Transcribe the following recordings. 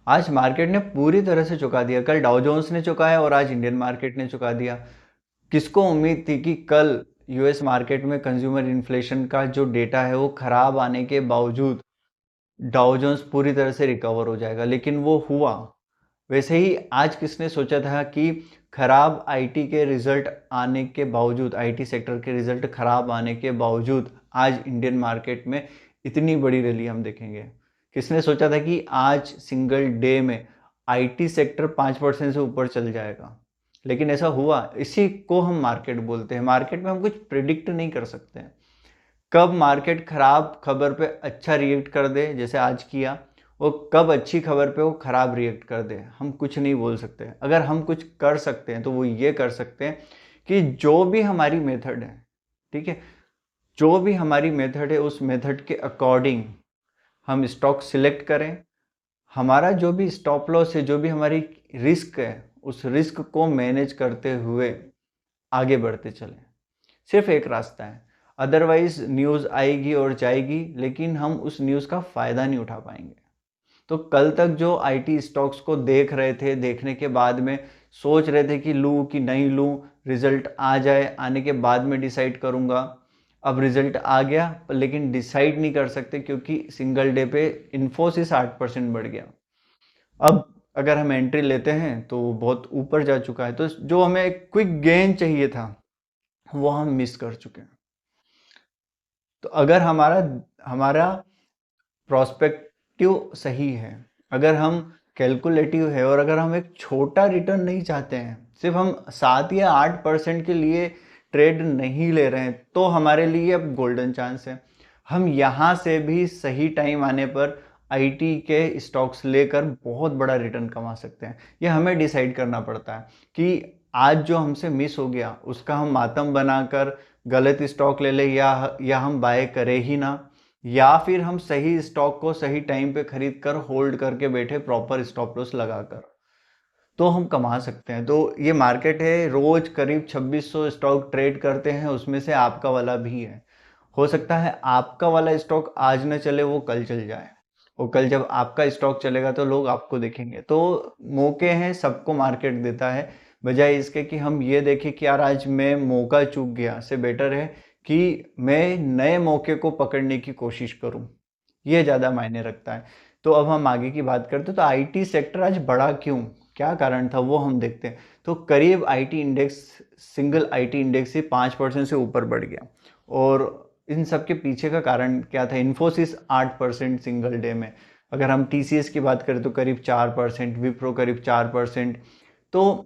आज मार्केट ने पूरी तरह से चुका दिया। कल डाउ जोन्स ने चुकाया और आज इंडियन मार्केट ने चुका दिया। किसको उम्मीद थी कि कल यूएस मार्केट में कंज्यूमर इन्फ्लेशन का जो डेटा है वो खराब आने के बावजूद डाउ जोन्स पूरी तरह से रिकवर हो जाएगा, लेकिन वो हुआ। वैसे ही आज किसने सोचा था कि खराब आईटी के रिजल्ट आने के बावजूद, आईटी सेक्टर के रिजल्ट खराब आने के बावजूद आज इंडियन मार्केट में इतनी बड़ी रैली हम देखेंगे। किसने सोचा था कि आज सिंगल डे में आईटी सेक्टर 5% से ऊपर चल जाएगा, लेकिन ऐसा हुआ। इसी को हम मार्केट बोलते हैं। मार्केट में हम कुछ प्रिडिक्ट नहीं कर सकते हैं। कब मार्केट खराब खबर पे अच्छा रिएक्ट कर दे जैसे आज किया, और कब अच्छी खबर पे वो खराब रिएक्ट कर दे, हम कुछ नहीं बोल सकते। अगर हम कुछ कर सकते हैं तो वो ये कर सकते हैं कि जो भी हमारी मेथड है, ठीक है, जो भी हमारी मेथड है उस मेथड के अकॉर्डिंग हम स्टॉक सिलेक्ट करें। हमारा जो भी स्टॉप लॉस है, जो भी हमारी रिस्क है, उस रिस्क को मैनेज करते हुए आगे बढ़ते चलें। सिर्फ एक रास्ता है, अदरवाइज न्यूज़ आएगी और जाएगी, लेकिन हम उस न्यूज़ का फ़ायदा नहीं उठा पाएंगे। तो कल तक जो आईटी स्टॉक्स को देख रहे थे, देखने के बाद में सोच रहे थे कि लूँ कि नहीं लूँ, रिजल्ट आ जाए, आने के बाद में डिसाइड करूँगा। अब रिजल्ट आ गया लेकिन डिसाइड नहीं कर सकते क्योंकि सिंगल डे पे इन्फोसिस 8% बढ़ गया। अब अगर हम एंट्री लेते हैं तो वो बहुत ऊपर जा चुका है, तो जो हमें क्विक गेन चाहिए था वो हम मिस कर चुके हैं। तो अगर हमारा हमारा प्रोस्पेक्टिव सही है, अगर हम कैलकुलेटिव है, और अगर हम एक छोटा रिटर्न नहीं चाहते हैं, सिर्फ हम 7 या 8% के लिए ट्रेड नहीं ले रहे हैं, तो हमारे लिए अब गोल्डन चांस है। हम यहाँ से भी सही टाइम आने पर आईटी के स्टॉक्स लेकर बहुत बड़ा रिटर्न कमा सकते हैं। ये हमें डिसाइड करना पड़ता है कि आज जो हमसे मिस हो गया उसका हम मातम बनाकर गलत स्टॉक ले ले, या हम बाय करें ही ना, या फिर हम सही स्टॉक को सही टाइम पे खरीद कर होल्ड करके बैठे प्रॉपर स्टॉप लॉस लगाकर, तो हम कमा सकते हैं। तो ये मार्केट है, रोज करीब 2600 स्टॉक ट्रेड करते हैं, उसमें से आपका वाला भी है। हो सकता है आपका वाला स्टॉक आज न चले, वो कल चल जाए, और कल जब आपका स्टॉक चलेगा तो लोग आपको देखेंगे। तो मौके हैं, सबको मार्केट देता है। बजाय इसके कि हम ये देखें कि यार आज मैं मौका चूक गया, से बेटर है कि मैं नए मौके को पकड़ने की कोशिश करूं। ये ज़्यादा मायने रखता है। तो अब हम आगे की बात करते हैं। तो आईटी सेक्टर आज बढ़ा क्यों, क्या कारण था, वो हम देखते हैं। तो करीब IT index, single IT index ही 5% से ऊपर बढ़ गया। और इन सब के पीछे का कारण क्या था? इन्फोसिस 8% सिंगल डे में। अगर हम टीसीएस की बात करें तो करीब 4%, विप्रो करीब 4%। तो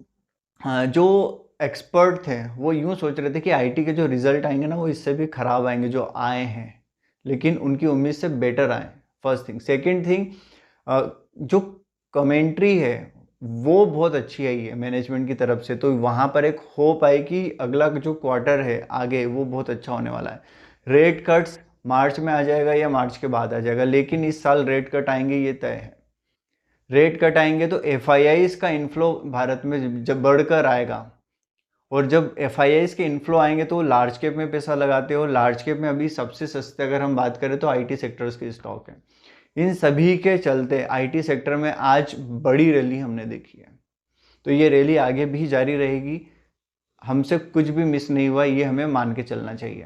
जो एक्सपर्ट थे वो यूं सोच रहे थे कि आईटी के जो रिजल्ट आएंगे ना वो इससे भी खराब आएंगे जो आए हैं, लेकिन उनकी उम्मीद से बेटर आए। First thing. सेकंड थिंग, जो कमेंट्री है वो बहुत अच्छी आई है मैनेजमेंट की तरफ से, तो वहाँ पर एक होप आई कि अगला जो क्वार्टर है आगे वो बहुत अच्छा होने वाला है। रेट कट्स मार्च में आ जाएगा या मार्च के बाद आ जाएगा, लेकिन इस साल रेट कट आएंगे ये तय है। रेट कट आएंगे तो एफ का इन्फ्लो भारत में जब बढ़कर आएगा, और जब एफ के इन्फ्लो आएंगे तो लार्ज कैप में पैसा लगाते हो। लार्ज कैप में अभी सबसे सस्ते अगर हम बात करें तो आईटी सेक्टर्स के स्टॉक हैं। इन सभी के चलते आईटी सेक्टर में आज बड़ी रैली हमने देखी है। तो ये रैली आगे भी जारी रहेगी, हमसे कुछ भी मिस नहीं हुआ, ये हमें मान के चलना चाहिए।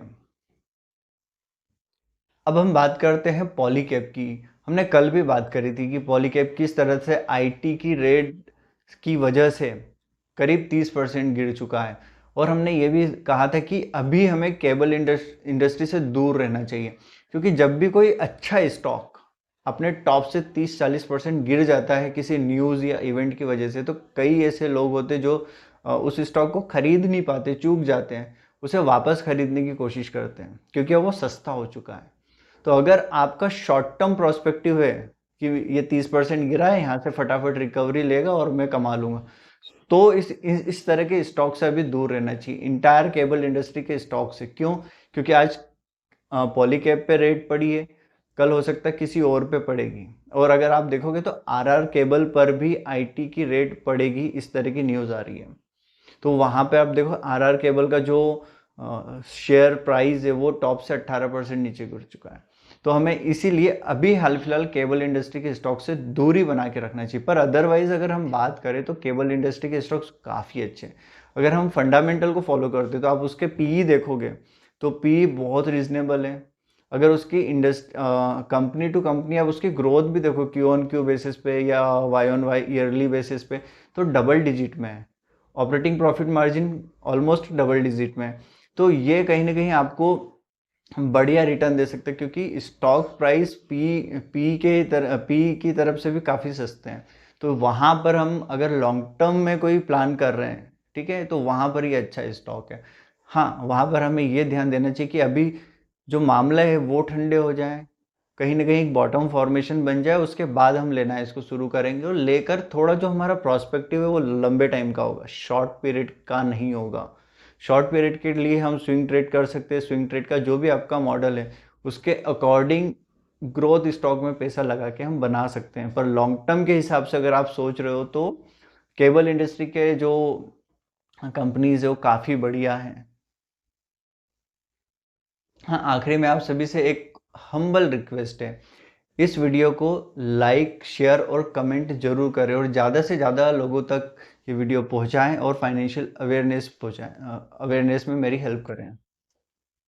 अब हम बात करते हैं पॉलीकैब की। हमने कल भी बात करी थी कि पॉलीकैब किस तरह से आईटी की रेट की वजह से करीब 30% गिर चुका है। और हमने ये भी कहा था कि अभी हमें केबल इंडस्ट्री से दूर रहना चाहिए, क्योंकि जब भी कोई अच्छा स्टॉक अपने टॉप से 30-40% गिर जाता है किसी न्यूज़ या इवेंट की वजह से, तो कई ऐसे लोग होते जो उस स्टॉक को खरीद नहीं पाते, चूक जाते हैं, उसे वापस खरीदने की कोशिश करते हैं क्योंकि वो सस्ता हो चुका है। तो अगर आपका शॉर्ट टर्म प्रोस्पेक्टिव है कि ये 30% गिरा है, यहाँ से फटाफट रिकवरी लेगा और मैं कमा लूंगा, तो इस तरह के स्टॉक से अभी दूर रहना चाहिए, इंटायर केबल इंडस्ट्री के स्टॉक से। क्यों? क्योंकि आज पॉलीकैब पे रेट पड़ी है, कल हो सकता है किसी और पे पड़ेगी। और अगर आप देखोगे तो आरआर केबल पर भी आईटी की रेट पड़ेगी, इस तरह की न्यूज़ आ रही है। तो वहाँ पे आप देखो आरआर केबल का जो शेयर प्राइस है वो टॉप से 18% नीचे गिर चुका है। तो हमें इसीलिए अभी हाल फिलहाल केबल इंडस्ट्री के स्टॉक से दूरी बना के रखना चाहिए। पर अदरवाइज अगर हम बात करें तो केबल इंडस्ट्री के स्टॉक्स काफ़ी अच्छे हैं। अगर हम फंडामेंटल को फॉलो करते हैं तो आप उसके पीई देखोगे तो पीई बहुत रीजनेबल है। अगर उसकी कंपनी टू कंपनी आप उसकी ग्रोथ भी देखो क्यू ऑन क्यू बेसिस पे या Y on Y yearly basis पे, तो डबल डिजिट में है। Operating profit margin almost double digit में है। तो ये कहीं ना कहीं आपको बढ़िया रिटर्न दे सकते हैं, क्योंकि स्टॉक प्राइस पी की तरफ से भी काफ़ी सस्ते हैं। तो वहाँ पर हम अगर लॉन्ग टर्म में कोई प्लान कर रहे हैं, ठीक है, तो वहाँ पर ये अच्छा स्टॉक है। हाँ, वहाँ पर हमें ये ध्यान देना चाहिए कि अभी जो मामला है वो ठंडे हो जाए, कहीं ना कहीं बॉटम फॉर्मेशन बन जाए, उसके बाद हम लेना है इसको शुरू करेंगे। और लेकर थोड़ा जो हमारा प्रोस्पेक्टिव है वो लंबे टाइम का होगा, शॉर्ट पीरियड का नहीं होगा। शॉर्ट पीरियड के लिए हम स्विंग ट्रेड कर सकते हैं। स्विंग ट्रेड का जो भी आपका मॉडल है उसके अकॉर्डिंग ग्रोथ स्टॉक में पैसा लगा के हम बना सकते हैं। पर लॉन्ग टर्म के हिसाब से अगर आप सोच रहे हो तो केबल इंडस्ट्री के जो कंपनीज है वो काफ़ी बढ़िया हैं। हाँ, आखिरी में आप सभी से एक हम्बल रिक्वेस्ट है, इस वीडियो को लाइक शेयर और कमेंट जरूर करें और ज़्यादा से ज़्यादा लोगों तक ये वीडियो पहुंचाएं और फाइनेंशियल अवेयरनेस में मेरी हेल्प करें।